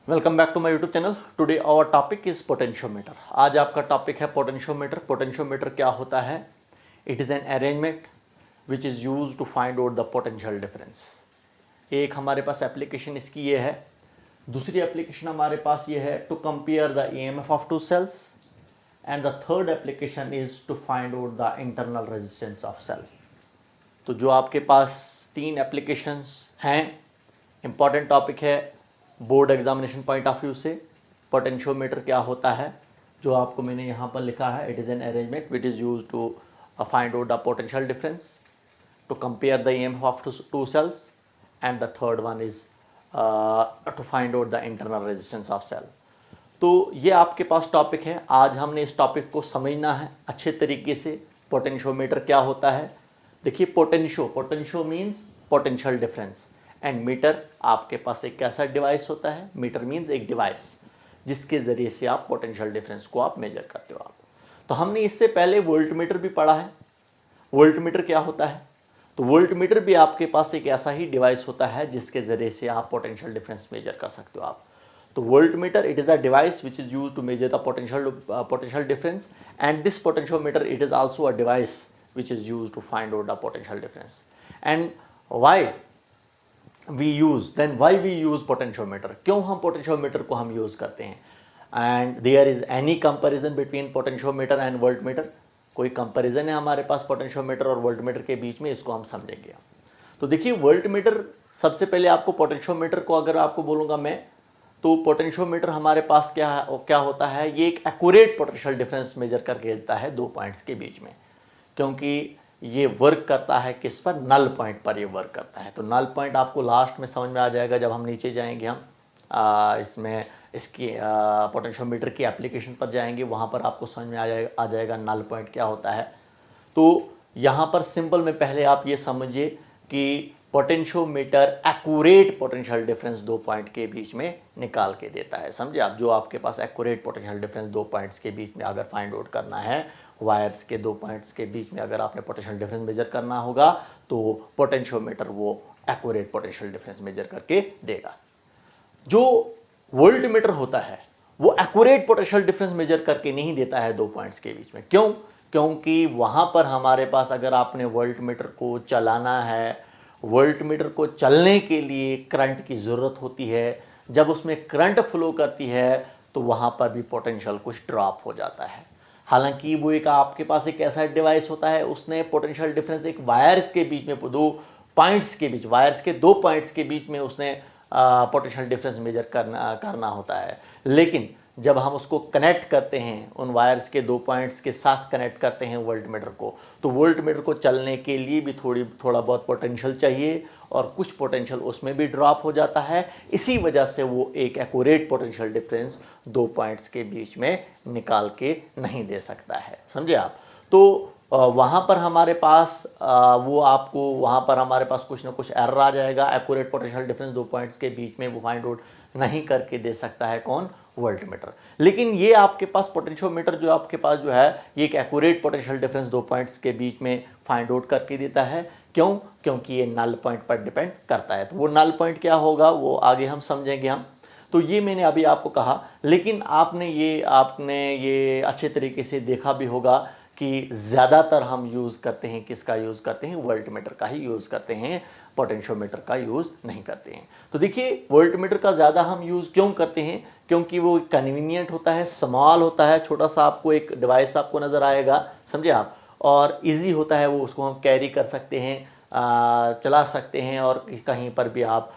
Welcome back to my YouTube channel. Today our topic is potentiometer. आज आपका topic है potentiometer. Potentiometer क्या होता है? It is an arrangement which is use to find out the potential difference. एक हमारे पास application इसकी ये है। दूसरी एप्लीकेशन हमारे पास ये है to compare the EMF of two cells, and the third application is to find out the internal resistance of cell. तो जो आपके पास तीन एप्लीकेशंस हैं, इंपॉर्टेंट टॉपिक है board examination point of view से। पोटेंशियोमीटर क्या होता है, जो आपको मैंने यहाँ पर लिखा है, it is an arrangement which is use to find out the potential difference, to compare the EMF of two cells, and the third one is to find out the internal resistance of cell. तो ये आपके पास topic है। आज हमने इस topic को समझना है अच्छे तरीके से। पोटेंशियोमीटर क्या होता है? देखिए, potentio means potential difference, and meter आपके पास एक कैसा डिवाइस होता है? मीटर मीन्स एक डिवाइस जिसके ज़रिए से आप पोटेंशियल डिफरेंस को आप मेजर करते हो आप। तो हमने इससे पहले वोल्टमीटर भी पढ़ा है। वोल्टमीटर क्या होता है? तो वोल्टमीटर भी आपके पास एक ऐसा ही डिवाइस होता है जिसके ज़रिए से आप पोटेंशियल डिफरेंस मेजर कर सकते हो आप। तो voltmeter, it is a device which is use to measure the potential difference, and this potentiometer it is also a device which is used to find out the potential difference. And why we use potentiometer? क्यों हम potentiometer को हम use करते हैं? And there is any comparison between potentiometer and voltmeter? कोई comparison है हमारे पास potentiometer और वोल्टमीटर के बीच में? इसको हम समझेंगे। तो देखिए, वोल्टमीटर, सबसे पहले आपको पोटेंशियोमीटर को अगर आपको बोलूँगा मैं, तो पोटेंशियोमीटर हमारे पास क्या होता है? ये एक एक्यूरेट पोटेंशियल डिफरेंस मेजर करके देता है दो पॉइंट्स के बीच में, क्योंकि ये वर्क करता है किस पर? नल पॉइंट पर ये वर्क करता है। तो नल पॉइंट आपको लास्ट में समझ में आ जाएगा जब हम नीचे जाएंगे। हम इसमें इसकी पोटेंशियोमीटर की एप्लीकेशन पर जाएंगे, वहाँ पर आपको समझ में आ जाएगा नल पॉइंट क्या होता है। तो यहाँ पर सिंपल में पहले आप ये समझिए कि पोटेंशियोमीटर एक्यूरेट पोटेंशियल डिफरेंस दो पॉइंट के बीच में निकाल के देता है। समझे आप? जो आपके पास एक्यूरेट पोटेंशियल डिफरेंस दो पॉइंट्स के बीच में अगर फाइंड आउट करना है, वायर्स के दो पॉइंट्स के बीच में अगर आपने पोटेंशियल डिफरेंस मेजर करना होगा, तो पोटेंशियोमीटर वो एक्यूरेट पोटेंशियल डिफरेंस मेजर करके देगा। जो वोल्टमीटर होता है वो एक्यूरेट पोटेंशियल डिफरेंस मेजर करके नहीं देता है दो पॉइंट्स के बीच में। क्यों? क्योंकि वहां पर हमारे पास, अगर आपने वोल्टमीटर को चलाना है, वोल्टमीटर को चलने के लिए करंट की ज़रूरत होती है। जब उसमें करंट फ्लो करती है तो वहां पर भी पोटेंशियल कुछ ड्रॉप हो जाता है। हालांकि वो एक आपके पास एक ऐसा डिवाइस होता है, उसने पोटेंशियल डिफरेंस एक वायर्स के बीच में, दो पॉइंट्स के बीच, वायर्स के दो पॉइंट्स के बीच में उसने पोटेंशियल डिफरेंस मेजर करना होता है। लेकिन जब हम उसको कनेक्ट करते हैं, उन वायर्स के दो पॉइंट्स के साथ कनेक्ट करते हैं वोल्टमीटर को, तो वोल्टमीटर को चलने के लिए भी थोड़ा बहुत पोटेंशियल चाहिए, और कुछ पोटेंशियल उसमें भी ड्रॉप हो जाता है। इसी वजह से वो एक एक्यूरेट पोटेंशियल डिफरेंस दो पॉइंट्स के बीच में निकाल के नहीं दे सकता है। समझे आप? तो वहाँ पर हमारे पास वहाँ पर हमारे पास कुछ ना कुछ एरर आ जाएगा। एक्यूरेट पोटेंशियल डिफरेंस दो पॉइंट्स के बीच में वो फाइंड आउट नहीं करके दे सकता है कौन? वोल्टमीटर। लेकिन ये आपके पास पोटेंशियोमीटर जो आपके पास जो है, ये एक एक्यूरेट पोटेंशियल डिफरेंस दो पॉइंट्स के बीच में फाइंड आउट करके देता है। क्यों? क्योंकि ये नल पॉइंट पर डिपेंड करता है। तो वो नल पॉइंट क्या होगा वो आगे हम समझेंगे हम। तो ये मैंने अभी आपको कहा, लेकिन आपने ये अच्छे तरीके से देखा भी होगा कि ज़्यादातर हम यूज़ करते हैं, किसका यूज़ करते हैं? वोल्टमीटर का ही यूज़ करते हैं, पोटेंशियोमीटर का यूज़ नहीं करते हैं। तो देखिए, वोल्टमीटर का ज़्यादा हम यूज़ क्यों करते हैं? क्योंकि वो कन्वीनियंट होता है, स्मॉल होता है, छोटा सा आपको एक डिवाइस आपको नज़र आएगा, समझे आप, और इजी होता है, वो उसको हम कैरी कर सकते हैं, चला सकते हैं, और कहीं पर भी आप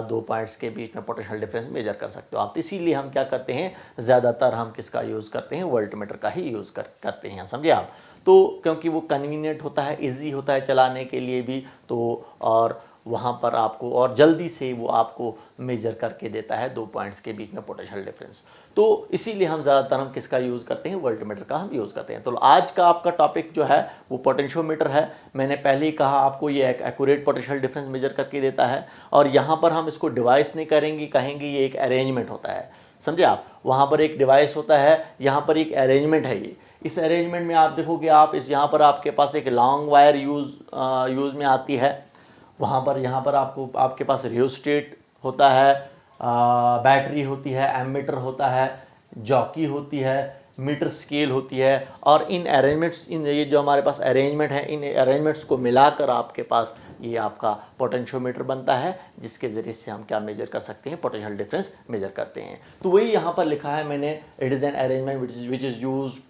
दो पॉइंट्स के बीच में पोटेंशियल डिफरेंस मेजर कर सकते हो आप। इसीलिए हम क्या करते हैं, ज़्यादातर हम किसका यूज़ करते हैं? वोल्टमीटर का ही यूज़ करते हैं। समझे आप? तो क्योंकि वो कन्वीनियंट होता है, इजी होता है चलाने के लिए भी, तो और वहाँ पर आपको और जल्दी से वो आपको मेजर करके देता है दो पॉइंट्स के बीच में पोटेंशियल डिफरेंस। तो इसीलिए हम ज़्यादातर हम किसका यूज़ करते हैं? वोल्टमीटर का हम यूज़ करते हैं। तो आज का आपका टॉपिक जो है वो पोटेंशियोमीटर है। मैंने पहले ही कहा आपको, ये एक एक्यूरेट पोटेंशियल डिफरेंस मेजर करके देता है, और यहाँ पर हम इसको डिवाइस नहीं करेंगे, कहेंगे ये एक अरेंजमेंट होता है। समझे आप? वहाँ पर एक डिवाइस होता है, यहाँ पर एक अरेंजमेंट है ये। इस अरेंजमेंट में आप देखोगे, आप इस यहाँ पर आपके पास एक लॉन्ग वायर यूज़ में आती है। वहाँ पर यहाँ पर आपको आपके पास रियोस्टेट होता है, बैटरी होती है, एमीटर होता है, जॉकी होती है, मीटर स्केल होती है, और इन अरेंजमेंट्स, इन ये जो हमारे पास अरेंजमेंट है, इन अरेंजमेंट्स को मिलाकर आपके पास ये आपका पोटेंशियोमीटर बनता है, जिसके ज़रिए से हम क्या मेजर कर सकते हैं, पोटेंशियल डिफरेंस मेजर करते हैं। तो वही यहाँ पर लिखा है मैंने, it is an arrangement which is used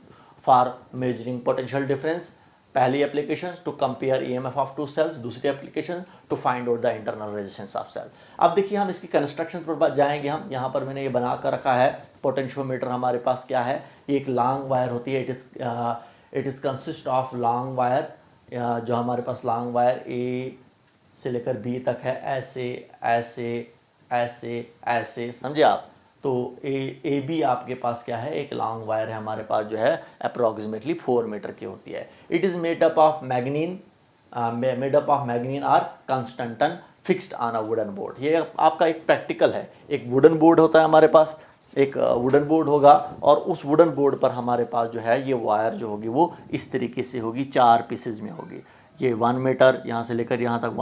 for measuring potential difference. पहली application to compare EMF of two cells, दूसरी application to find out the internal resistance of cell. अब देखिए हम इसकी कंस्ट्रक्शन पर जाएंगे। हम यहाँ पर मैंने ये बना कर रखा है, पोटेंशियोमीटर हमारे पास क्या है, ये एक लॉन्ग वायर होती है, it is consist of long wire, जो हमारे पास लॉन्ग वायर ए से लेकर बी तक है, ऐसे ऐसे ऐसे ऐसे, समझे आप। तो ए बी आपके पास क्या है, एक लॉन्ग वायर है हमारे पास, जो है अप्रॉक्सीमेटली 4 मीटर की होती है। It is made up of manganin और constantan fixed on a wooden board. ये आपका एक प्रैक्टिकल है, एक वुडन बोर्ड होता है हमारे पास, एक वुडन बोर्ड होगा, और उस वुडन बोर्ड पर हमारे पास जो है ये वायर जो होगी वो इस तरीके से होगी, 4 पीसेज में होगी। ये 1 मीटर यहाँ से लेकर यहाँ तक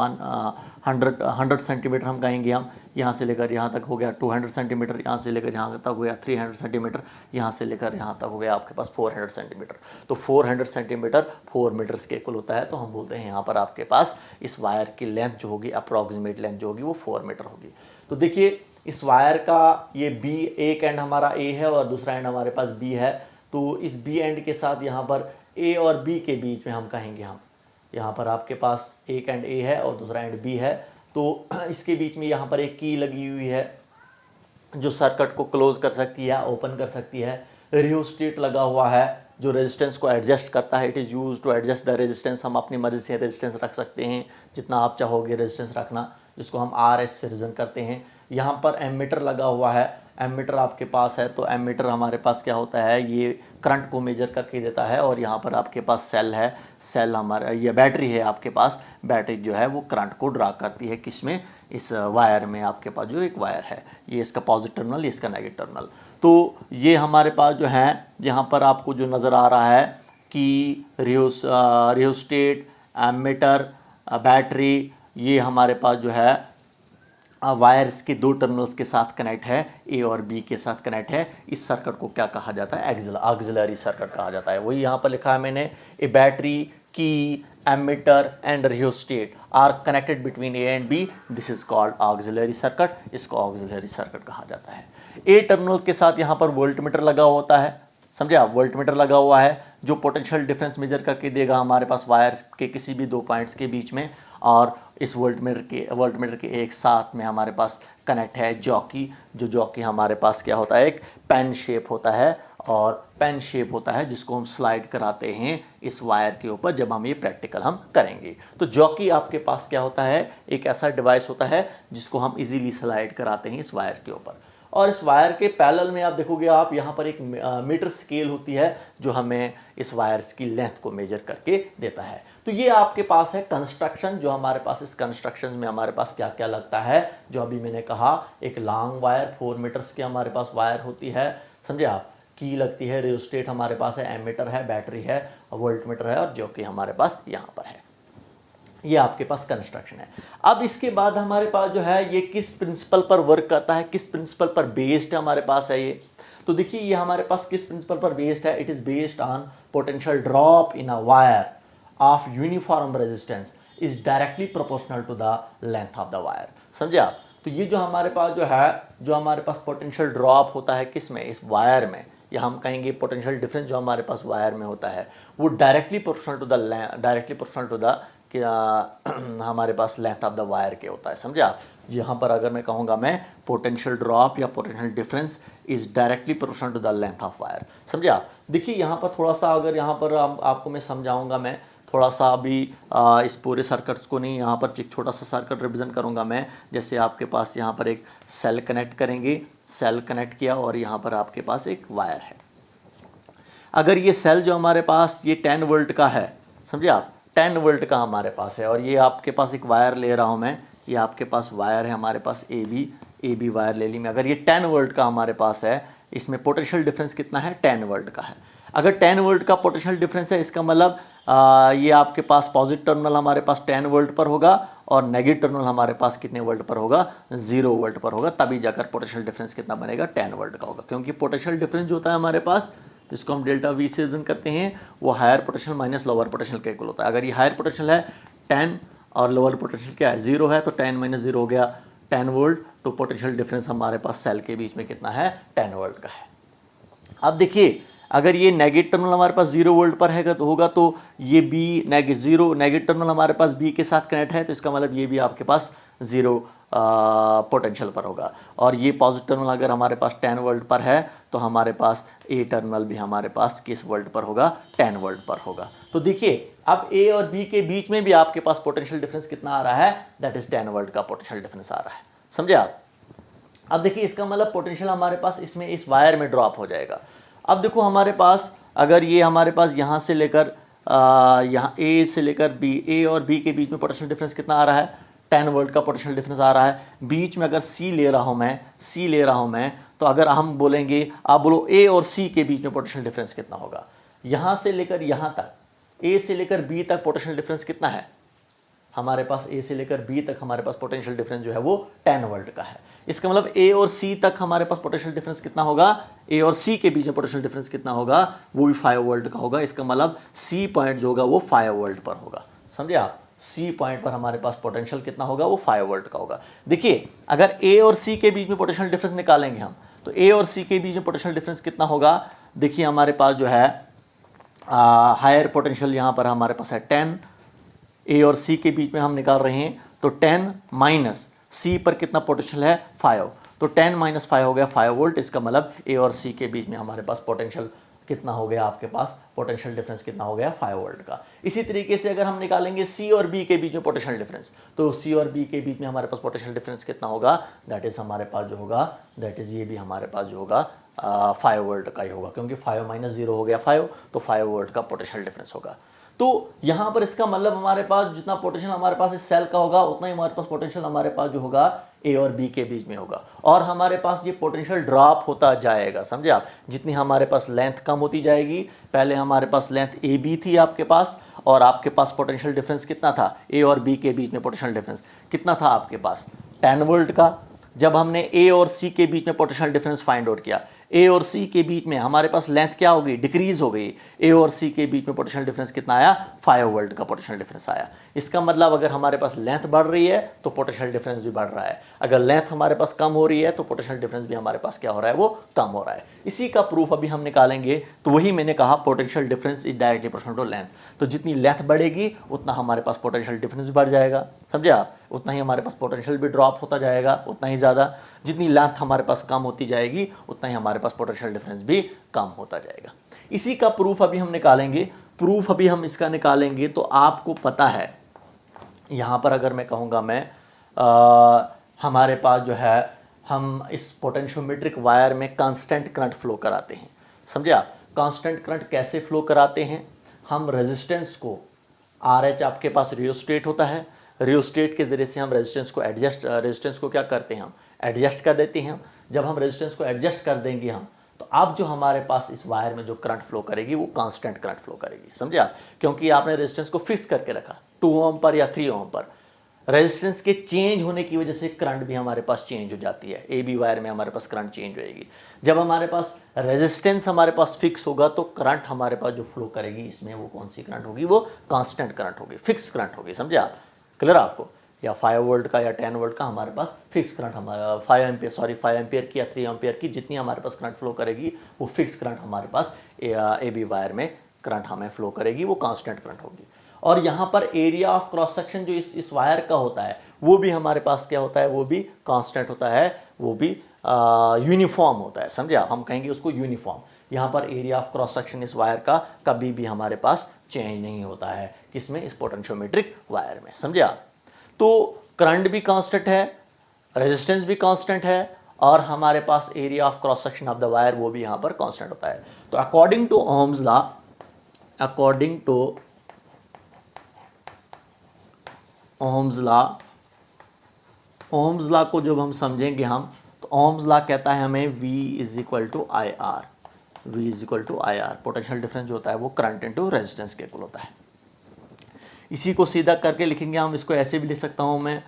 100 सेंटीमीटर हम कहेंगे, हम यहाँ से लेकर यहाँ तक हो गया 200 सेंटीमीटर, यहाँ से लेकर यहाँ तक हो गया 300 सेंटीमीटर, यहाँ से लेकर यहाँ तक हो गया आपके पास 400 सेंटीमीटर। तो 400 सेंटीमीटर 4 मीटर्स के इक्वल होता है। तो हम बोलते हैं यहाँ पर आपके पास इस वायर की लेंथ जो होगी, अप्रॉक्सीमेट लेंथ जो होगी वो 4 मीटर होगी। तो देखिए इस वायर का ये बी, एक एंड हमारा ए है और दूसरा एंड हमारे पास बी है। तो इस बी एंड के साथ यहाँ पर ए और बी के बीच में हम कहेंगे, हम यहाँ पर आपके पास एक एंड ए है और दूसरा एंड बी है। तो इसके बीच में यहाँ पर एक की लगी हुई है जो सर्किट को क्लोज कर सकती है, ओपन कर सकती है। रियोस्टेट लगा हुआ है जो रेजिस्टेंस को एडजस्ट करता है। It is use to adjust the resistance. हम अपनी मर्जी से रेजिस्टेंस रख सकते हैं, जितना आप चाहोगे रेजिस्टेंस रखना, जिसको हम आर एस से रिप्रेजेंट करते हैं। यहाँ पर एमीटर लगा हुआ है, एमीटर आपके पास है। तो एमीटर हमारे पास क्या होता है, ये करंट को मेजर करके देता है। और यहाँ पर आपके पास सेल है, सेल हमारा, ये बैटरी है आपके पास, बैटरी जो है वो करंट को ड्रा करती है, किसमें, इस वायर में। आपके पास जो एक वायर है, ये इसका पॉजिटिव टर्मिनल, ये इसका नेगेटिव टर्मिनल। तो ये हमारे पास जो है, यहाँ पर आपको जो नज़र आ रहा है कि रियोस्टेट, एमीटर, बैटरी, ये हमारे पास जो है वायर्स के 2 टर्मिनल्स के साथ कनेक्ट है, ए और बी के साथ कनेक्ट है। इस सर्किट को क्या कहा जाता है, ऑक्सिलरी सर्किट कहा जाता है। वही यहाँ पर लिखा है मैंने, a battery, key, ammeter and rheostat are connected between A and B, this is called auxiliary circuit. इसको ऑक्सिलरी सर्किट कहा जाता है। ए टर्मिनल के साथ यहाँ पर वोल्टमीटर लगा होता है, समझे आप, वोल्टमीटर लगा हुआ है जो पोटेंशियल डिफरेंस मेजर करके देगा हमारे पास वायर के किसी भी 2 पॉइंट्स के बीच में। और इस वोल्टमीटर के एक साथ में हमारे पास कनेक्ट है जॉकी, जो जॉकी हमारे पास क्या होता है, एक पेन शेप होता है, और पेन शेप होता है जिसको हम स्लाइड कराते हैं इस वायर के ऊपर, जब हम ये प्रैक्टिकल हम करेंगे। तो जॉकी आपके पास क्या होता है, एक ऐसा डिवाइस होता है जिसको हम इजीली स्लाइड कराते हैं इस वायर के ऊपर। और इस वायर के पैरेलल में आप देखोगे, आप यहाँ पर एक मीटर स्केल होती है जो हमें इस वायर्स की लेंथ को मेजर करके देता है। तो ये आपके पास है कंस्ट्रक्शन, जो हमारे पास इस कंस्ट्रक्शन में हमारे पास क्या क्या लगता है, जो अभी मैंने कहा, एक लॉन्ग वायर 4 मीटर्स की हमारे पास वायर होती है, समझे आप, की लगती है, रियोस्टेट हमारे पास है, एमीटर है, बैटरी है, वोल्टमीटर है, और जो कि हमारे पास यहाँ पर है। ये आपके पास कंस्ट्रक्शन है। अब इसके बाद हमारे पास जो है ये किस प्रिंसिपल पर वर्क करता है, किस प्रिंसिपल पर बेस्ड है हमारे पास है ये। तो देखिए ये हमारे पास किस प्रिंसिपल पर बेस्ड है, it is based on potential drop in a wire of uniform resistance is directly proportional to the length of the wire, समझे आप। तो ये जो हमारे पास जो है, जो हमारे पास पोटेंशियल ड्रॉप होता है किस में, इस वायर में, या हम कहेंगे पोटेंशियल डिफरेंस जो हमारे पास वायर में होता है, वो डायरेक्टली प्रोपोर्शनल टू द हमारे पास लेंथ ऑफ द वायर के होता है, समझे आप। यहाँ पर अगर मैं कहूँगा, मैं पोटेंशियल ड्रॉप या potential difference is directly proportional to the length of wire, समझे आप। देखिए यहाँ पर थोड़ा सा, अगर यहाँ पर आपको मैं समझाऊंगा, मैं थोड़ा सा अभी इस पूरे सर्किट्स को नहीं, यहाँ पर एक छोटा सा सर्किट रिप्रेजेंट करूँगा मैं। जैसे आपके पास यहाँ पर एक सेल कनेक्ट करेंगे, सेल कनेक्ट किया, और यहाँ पर आपके पास एक वायर है। अगर ये सेल जो हमारे पास ये 10 वोल्ट का है, समझे आप, 10 वोल्ट का हमारे पास है, और ये आपके पास एक वायर ले रहा हूँ मैं, ये आपके पास वायर है हमारे पास ए बी वायर ले ली मैं। अगर ये 10 वोल्ट का हमारे पास है, इसमें पोटेंशियल डिफरेंस कितना है, 10 वोल्ट का है। अगर 10 वोल्ट का पोटेंशियल डिफरेंस है, इसका मतलब ये आपके पास पॉजिटिव टर्मिनल हमारे पास 10 वोल्ट पर होगा और नेगेटिव टर्मिनल हमारे पास कितने वोल्ट पर होगा, 0 वोल्ट पर होगा, तभी जाकर पोटेंशियल डिफरेंस कितना बनेगा, 10 वोल्ट का होगा। क्योंकि पोटेंशियल डिफरेंस जो होता है हमारे पास, जिसको हम डेल्टा वी से रिप्रेजेंट करते हैं, वो higher potential minus lower potential का इक्वल होता है। अगर ये हायर पोटेंशियल है 10 और लोअर पोटेंशियल क्या है 0 है, तो 10 माइनस 0 हो गया 10 वोल्ट, तो पोटेंशियल डिफरेंस हमारे पास सेल के बीच में कितना है, 10 वोल्ट का है। अब देखिए अगर ये नेगेटिव टर्मिनल हमारे पास 0 वोल्ट पर है तो होगा, तो ये बी नेगेटिव टर्मिनल हमारे पास बी के साथ कनेक्ट है, तो इसका मतलब ये भी आपके पास 0 पोटेंशियल पर होगा। और ये पॉजिटिव टर्मिनल अगर हमारे पास 10 वोल्ट पर है तो हमारे पास ए टर्मिनल भी हमारे पास किस वोल्ट पर होगा, 10 वोल्ट पर होगा। तो देखिए अब ए और बी के बीच में भी आपके पास पोटेंशियल डिफरेंस कितना आ रहा है, दैट इज 10 वोल्ट का पोटेंशियल डिफरेंस आ रहा है, समझे आप। अब देखिए इसका मतलब पोटेंशियल हमारे पास इसमें इस वायर में ड्रॉप हो जाएगा। अब देखो हमारे पास अगर ये हमारे पास यहाँ से लेकर यहाँ ए से लेकर बी, ए और बी के बीच में पोटेंशियल डिफरेंस कितना आ रहा है, 10 वोल्ट का पोटेंशियल डिफरेंस आ रहा है। बीच में अगर सी ले रहा हूँ मैं, तो अगर हम बोलेंगे, आप बोलो ए और सी के बीच में पोटेंशियल डिफरेंस कितना होगा, यहाँ से लेकर यहाँ तक, ए से लेकर बी तक पोटेंशियल डिफरेंस कितना है हमारे पास, ए से लेकर बी तक हमारे पास पोटेंशियल डिफरेंस जो है वो 10 वोल्ट का है। इसका मतलब ए और सी तक हमारे पास पोटेंशियल डिफरेंस कितना होगा, ए और सी के बीच में पोटेंशियल डिफरेंस कितना होगा, वो भी 5 वोल्ट का होगा। इसका मतलब सी पॉइंट जो होगा वो 5 वोल्ट पर होगा, समझे आप। सी पॉइंट पर हमारे पास पोटेंशियल कितना होगा, वो 5 वोल्ट का होगा। देखिए अगर ए और सी के बीच में पोटेंशियल डिफरेंस निकालेंगे हम, तो ए और सी के बीच में पोटेंशियल डिफरेंस कितना होगा, देखिए हमारे पास जो है हायर पोटेंशियल यहाँ पर हमारे पास है 10, ए और सी के बीच में हम निकाल रहे हैं, तो 10 माइनस सी पर कितना पोटेंशियल है 5, तो 10 माइनस 5 हो गया 5 वोल्ट। इसका मतलब ए और सी के बीच में हमारे पास पोटेंशियल कितना हो गया, आपके पास पोटेंशियल डिफरेंस कितना हो गया 5 वोल्ट का। इसी तरीके से अगर हम निकालेंगे सी और बी के बीच में पोटेंशियल डिफरेंस, तो सी और बी के बीच में हमारे पास पोटेंशियल डिफरेंस कितना होगा, दैट इज हमारे पास जो होगा, दैट इज ये भी हमारे पास जो होगा 5 वोल्ट का ही होगा, क्योंकि 5 माइनस 0 हो गया 5, तो 5 वोल्ट का पोटेंशियल डिफरेंस होगा। तो यहां पर इसका मतलब हमारे पास जितना पोटेंशियल हमारे पास इस सेल का होगा, उतना ही हमारे पास पोटेंशियल हमारे पास जो होगा ए और बी के बीच में होगा, और हमारे पास ये पोटेंशियल ड्रॉप होता जाएगा, समझे आप। जितनी हमारे पास लेंथ कम होती जाएगी, पहले हमारे पास लेंथ ए बी थी आपके पास, और आपके पास पोटेंशियल डिफरेंस कितना था, ए और बी के बीच में पोटेंशियल डिफरेंस कितना था आपके पास 10 वोल्ट का। जब हमने ए और सी के बीच में पोटेंशियल डिफरेंस फाइंड आउट किया, ए और सी के बीच में हमारे पास लेंथ क्या हो गई, डिक्रीज हो गई। ए और सी के बीच में पोटेंशियल डिफरेंस कितना आया, 5 वोल्ट का पोटेंशियल डिफरेंस आया। इसका मतलब अगर हमारे पास लेंथ बढ़ रही है तो पोटेंशियल डिफरेंस भी बढ़ रहा है, अगर लेंथ हमारे पास कम हो रही है तो पोटेंशियल डिफरेंस भी हमारे पास क्या हो रहा है, वो कम हो रहा है। इसी का प्रूफ अभी हम निकालेंगे। तो वही मैंने कहा potential difference is directly proportional to length. तो जितनी लेंथ बढ़ेगी उतना हमारे पास पोटेंशियल डिफरेंस भी बढ़ जाएगा, समझे आप। उतना ही हमारे पास पोटेंशियल भी ड्रॉप होता जाएगा, उतना ही ज़्यादा। जितनी लेंथ हमारे पास कम होती जाएगी उतना ही हमारे पास पोटेंशियल डिफरेंस भी कम होता जाएगा। इसी का प्रूफ अभी हम निकालेंगे। प्रूफ अभी हम इसका निकालेंगे तो आपको पता है, यहाँ पर अगर मैं कहूँगा मैं हमारे पास जो है हम इस पोटेंशियोमेट्रिक वायर में कांस्टेंट करंट फ्लो कराते हैं, समझे आप। कांस्टेंट करंट कैसे फ्लो कराते हैं, हम रेजिस्टेंस को RH आपके पास रियोस्टेट होता है, रियोस्टेट के ज़रिए से हम रेजिस्टेंस को क्या करते हैं, हम एडजस्ट कर देते हैं। जब हम रेजिस्टेंस को एडजस्ट कर देंगे हम, तो अब जो हमारे पास इस वायर में जो करंट फ्लो करेगी वो कांस्टेंट करंट फ्लो करेगी, समझे आप। क्योंकि आपने रेजिस्टेंस को फिक्स करके रखा 2 ओम पर या 3 ओम पर। रेजिस्टेंस के चेंज होने की वजह से करंट भी हमारे पास चेंज हो जाती है। ए बी वायर में हमारे पास करंट चेंज होएगी। जब हमारे पास रेजिस्टेंस हमारे पास फिक्स होगा तो करंट हमारे पास जो फ्लो करेगी इसमें वो कौन सी करंट होगी, वो कांस्टेंट करंट होगी, फिक्स करंट होगी, समझे आप। क्लियर आपको। या 5 वोल्ट का या 10 वोल्ट का हमारे पास फिक्स करंट, हमारा 5 एम्पियर की या 3 एम्पियर की जितनी हमारे पास करंट फ्लो करेगी वो फिक्स करंट हमारे पास ए बी वायर में करंट हमें फ्लो करेगी, वो कांस्टेंट करंट होगी। और यहाँ पर एरिया ऑफ क्रॉस सेक्शन जो इस वायर का होता है वो भी हमारे पास क्या होता है, वो भी कांस्टेंट होता है, वो भी यूनिफॉर्म होता है, समझे आप। हम कहेंगे उसको यूनिफॉर्म। यहाँ पर एरिया ऑफ क्रॉस सेक्शन इस वायर का कभी भी हमारे पास चेंज नहीं होता है, किसमें, इस पोटेंशियोमेट्रिक वायर में, समझे आप। तो करंट भी कांस्टेंट है, रेजिस्टेंस भी कांस्टेंट है, और हमारे पास area of cross section of the wire वो भी यहाँ पर कांस्टेंट होता है। तो according to Ohm's law, according to Ohm's law, Ohm's law को जब हम समझेंगे हम, तो ओम्स लॉ कहता है हमें V is equal to I R. V is equal to I R. Potential difference जो होता है वो करंट इनटू रेजिस्टेंस के इक्वल होता है। इसी को सीधा करके लिखेंगे हम, इसको ऐसे भी लिख सकता हूँ मैं,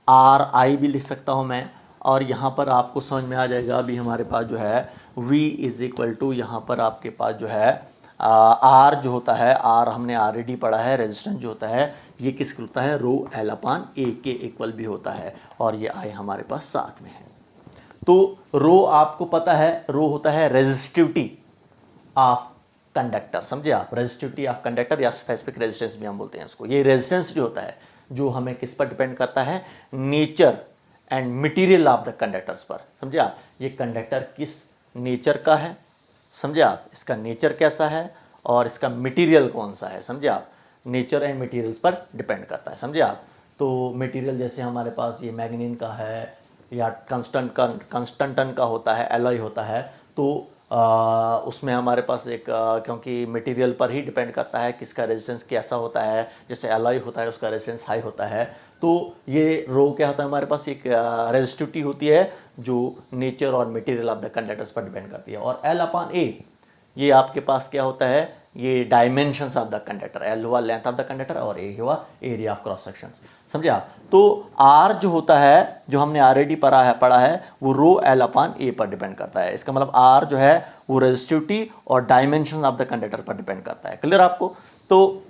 आर आई भी लिख सकता हूँ मैं, और यहाँ पर आपको समझ में आ जाएगा। अभी हमारे पास जो है V इज इक्वल टू, यहाँ पर आपके पास जो है आर जो होता है, आर हमने ऑलरेडी पढ़ा है, रेजिस्टेंस जो होता है ये किसका होता है, रो एल अपान ए के इक्वल भी होता है, और ये आई हमारे पास साथ में है। तो रो आपको पता है, रो होता है रेजिस्टिविटी ऑफ कंडक्टर, समझे आप, रेजिस्टिविटी ऑफ कंडक्टर या स्पेसिफिक रेजिस्टेंस भी हम बोलते हैं उसको। ये रेजिस्टेंस जो होता है जो हमें किस पर डिपेंड करता है, nature and material of the conductors पर, समझे आप। ये कंडक्टर किस नेचर का है, समझे आप, इसका नेचर कैसा है और इसका मटेरियल कौन सा है, समझे आप। नेचर एंड मटेरियल्स पर डिपेंड करता है, समझे आप। तो मटेरियल जैसे हमारे पास ये मैग्नीन का है या कंस्टंटन का होता है, एलॉय होता है, तो उसमें हमारे पास एक क्योंकि मटेरियल पर ही डिपेंड करता है किसका रेजिस्टेंस कैसा होता है। जैसे एलॉय होता है उसका रेजिस्टेंस हाई होता है, तो ये रो क्या होता है हमारे पास, एक रेजिस्टिविटी होती है जो नेचर और मटेरियल ऑफ द कंडक्टर्स पर डिपेंड करती है। और एल अपान ए ये आपके पास क्या होता है, ये dimensions of the conductor, L हुआ लेंथ ऑफ द कंडक्टर और ए हुआ एरिया ऑफ क्रॉस सेक्शन, समझे आप। तो आर जो होता है, जो हमने ऑलरेडी पढ़ा है वो रो एल अपान ए पर डिपेंड करता है। इसका मतलब आर जो है वो रेजिस्टिविटी और डायमेंशन ऑफ द कंडक्टर पर डिपेंड करता है। क्लियर आपको। तो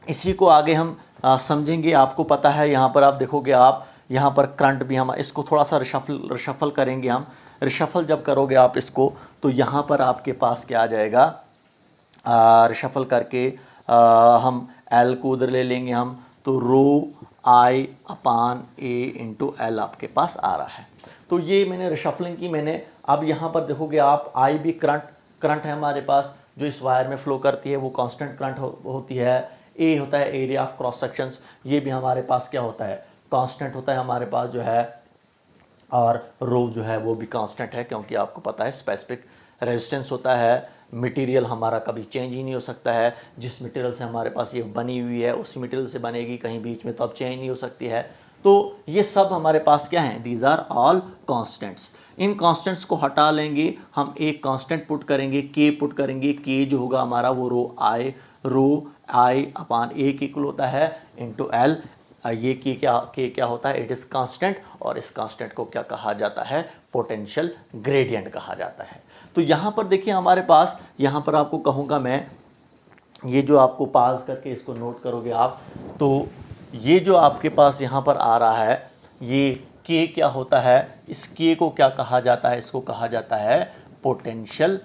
इसी को आगे हम समझेंगे। आपको पता है यहाँ पर आप देखोगे, आप यहाँ पर करंट भी, हम इसको थोड़ा सा रिशफल करेंगे। हम रिशफल जब करोगे आप इसको, तो यहाँ पर आपके पास क्या आ जाएगा, रिशफल करके हम एल को उधर ले लेंगे हम, तो रो आई अपान ए इंटू एल आपके पास आ रहा है। तो ये मैंने रिशफलिंग की मैंने। अब यहाँ पर देखोगे आप, आई भी करंट है हमारे पास जो इस वायर में फ्लो करती है, वो कांस्टेंट करंट होती है। ए होता है एरिया ऑफ क्रॉस सेक्शंस, ये भी हमारे पास क्या होता है, कांस्टेंट होता है हमारे पास जो है। और रो जो है वो भी कांस्टेंट है, क्योंकि आपको पता है स्पेसिफिक रेजिस्टेंस होता है। मटेरियल हमारा कभी चेंज ही नहीं हो सकता है। जिस मटेरियल से हमारे पास ये बनी हुई है उसी मटेरियल से बनेगी, कहीं बीच में तो अब चेंज नहीं हो सकती है। तो ये सब हमारे पास क्या हैं, दीज आर ऑल कांस्टेंट्स। इन कांस्टेंट्स को हटा लेंगे हम, एक कांस्टेंट पुट करेंगे, के पुट करेंगे। के जो होगा हमारा वो रो आई अपान ए के इक्वल होता है इंटू एल। ये के क्या होता है, इट इज़ कांस्टेंट, और इस कांस्टेंट को क्या कहा जाता है, पोटेंशियल ग्रेडियंट कहा जाता है। तो यहाँ पर देखिए हमारे पास, यहाँ पर आपको कहूँगा मैं, ये जो आपको पास करके इसको नोट करोगे आप, तो ये जो आपके पास यहाँ पर आ रहा है, ये के क्या होता है, इस के को क्या कहा जाता है, इसको कहा जाता है पोटेंशियल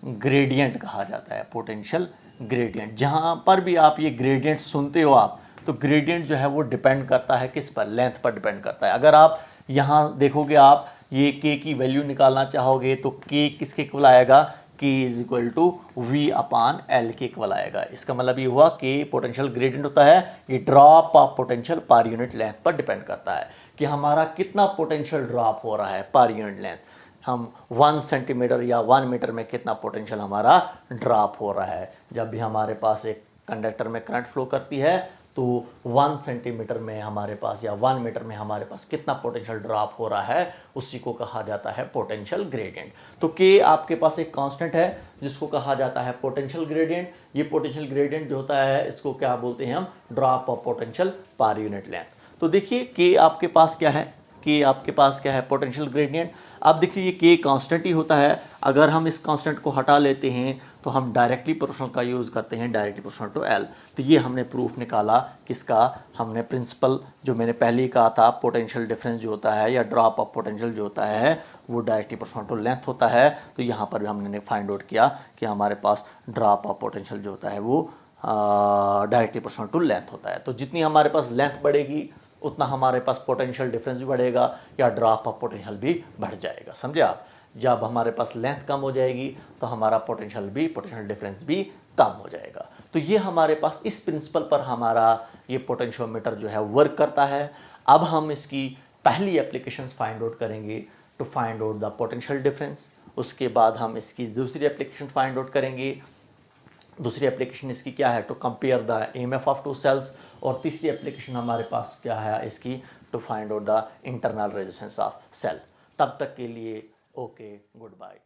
ग्रेडियंट कहा जाता है, पोटेंशियल ग्रेडियंट। जहाँ पर भी आप ये ग्रेडियंट सुनते हो आप, तो ग्रेडियंट जो है वो डिपेंड करता है किस पर, लेंथ पर डिपेंड करता है। अगर आप यहाँ देखोगे, आप ये के की वैल्यू निकालना चाहोगे तो के किसके इक्वल आएगा, K is equal to V upon L के इक्वल आएगा। इसका मतलब ये हुआ कि पोटेंशियल ग्रेडियंट होता है, ये drop of potential per unit length पर डिपेंड करता है कि हमारा कितना पोटेंशियल ड्रॉप हो रहा है पर यूनिट लेंथ। हम 1 सेंटीमीटर या 1 मीटर में कितना पोटेंशियल हमारा ड्रॉप हो रहा है। जब भी हमारे पास एक कंडक्टर में करंट फ्लो करती है, तो 1 सेंटीमीटर में हमारे पास या 1 मीटर में हमारे पास कितना पोटेंशियल ड्रॉप हो रहा है, उसी को कहा जाता है पोटेंशियल ग्रेडियंट। तो के आपके पास एक कांस्टेंट है जिसको कहा जाता है पोटेंशियल ग्रेडियंट। ये पोटेंशियल ग्रेडियंट जो होता है, इसको क्या बोलते हैं हम, drop of potential per unit length. तो देखिए के आपके पास क्या है, के आपके पास क्या है, पोटेंशियल ग्रेडियंट। अब देखिए ये के कांस्टेंट ही होता है। अगर हम इस कांस्टेंट को हटा लेते हैं तो हम डायरेक्टली प्रोपोर्शनल का यूज़ करते हैं, डायरेक्टली प्रोपोर्शनल टू एल। तो ये हमने प्रूफ निकाला किसका, हमने प्रिंसिपल जो मैंने पहले ही कहा था, पोटेंशियल डिफरेंस जो होता है या ड्रॉप ऑफ पोटेंशियल जो होता है वो डायरेक्टली प्रोपोर्शनल टू लेंथ होता है। तो यहाँ पर भी हमने फाइंड आउट किया कि हमारे पास ड्रॉप ऑफ पोटेंशियल जो होता है वो डायरेक्टली प्रोपोर्शनल टू लेंथ होता है। तो जितनी हमारे पास लेंथ बढ़ेगी उतना हमारे पास पोटेंशियल डिफरेंस भी बढ़ेगा या ड्रॉप ऑफ पोटेंशियल भी बढ़ जाएगा, समझे आप। जब हमारे पास लेंथ कम हो जाएगी तो हमारा पोटेंशियल डिफरेंस भी कम हो जाएगा। तो ये हमारे पास इस प्रिंसिपल पर हमारा ये पोटेंशियोमीटर जो है वर्क करता है। अब हम इसकी पहली एप्लीकेशंस फाइंड आउट करेंगे to find out the potential difference. उसके बाद हम इसकी दूसरी एप्लीकेशन फाइंड आउट करेंगे। दूसरी एप्लीकेशन इसकी क्या है, to compare the EMF of two cells. और तीसरी एप्लीकेशन हमारे पास क्या है इसकी, to find out the internal resistance of cell. तब तक के लिए ओके, गुड बाय।